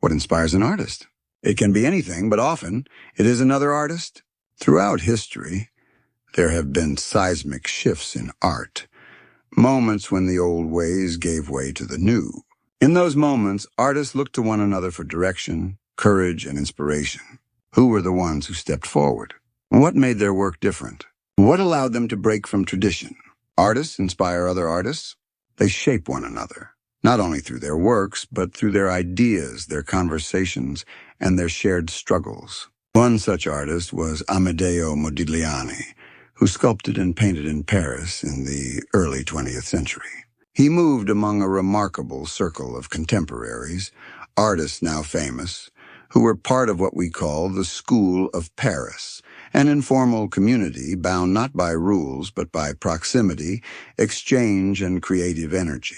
what inspires an artist. It can be anything, but often it is another artist. Throughout history, there have been seismic shifts in art, moments when the old ways gave way to the new. In those moments, artists looked to one another for direction, courage, and inspiration. Who were the ones who stepped forward? What made their work different? What allowed them to break from tradition? Artists inspire other artists. They shape one another, not only through their works, but through their ideas, their conversations, and their shared struggles. One such artist was Amedeo Modigliani, who sculpted and painted in Paris in the early 20th century. He moved among a remarkable circle of contemporaries, artists now famous, who were part of what we call the School of Paris, an informal community bound not by rules but by proximity, exchange, and creative energy.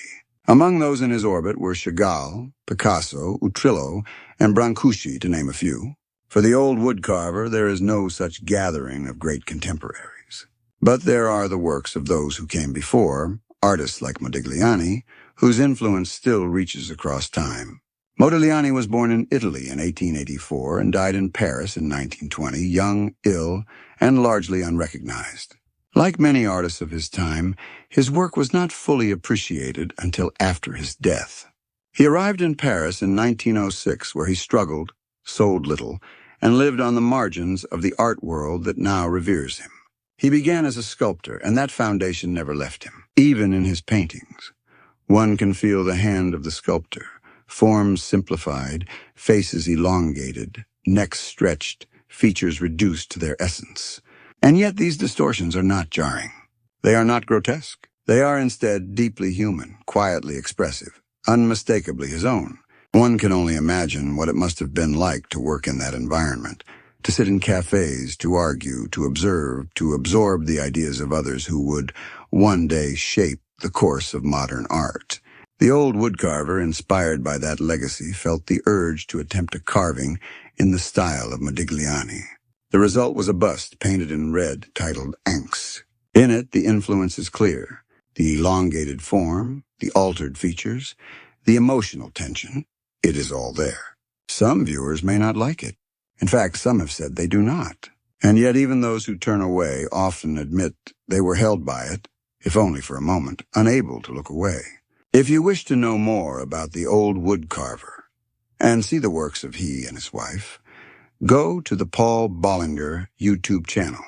Among those in his orbit were Chagall, Picasso, Utrillo, and Brancusi, to name a few. For the old woodcarver, there is no such gathering of great contemporaries. But there are the works of those who came before, artists like Modigliani, whose influence still reaches across time. Modigliani was born in Italy in 1884 and died in Paris in 1920, young, ill, and largely unrecognized. Like many artists of his time, his work was not fully appreciated until after his death. He arrived in Paris in 1906, where he struggled, sold little, and lived on the margins of the art world that now reveres him. He began as a sculptor, and that foundation never left him, even in his paintings. One can feel the hand of the sculptor, forms simplified, faces elongated, necks stretched, features reduced to their essence. And yet these distortions are not jarring. They are not grotesque. They are instead deeply human, quietly expressive, unmistakably his own. One can only imagine what it must have been like to work in that environment, to sit in cafes, to argue, to observe, to absorb the ideas of others who would one day shape the course of modern art. The old woodcarver, inspired by that legacy, felt the urge to attempt a carving in the style of Modigliani. The result was a bust painted in red titled Anx. In it, the influence is clear. The elongated form, the altered features, the emotional tension, it is all there. Some viewers may not like it. In fact, some have said they do not. And yet even those who turn away often admit they were held by it, if only for a moment, unable to look away. If you wish to know more about the old woodcarver and see the works of he and his wife, go to the Paul Bollinger YouTube channel.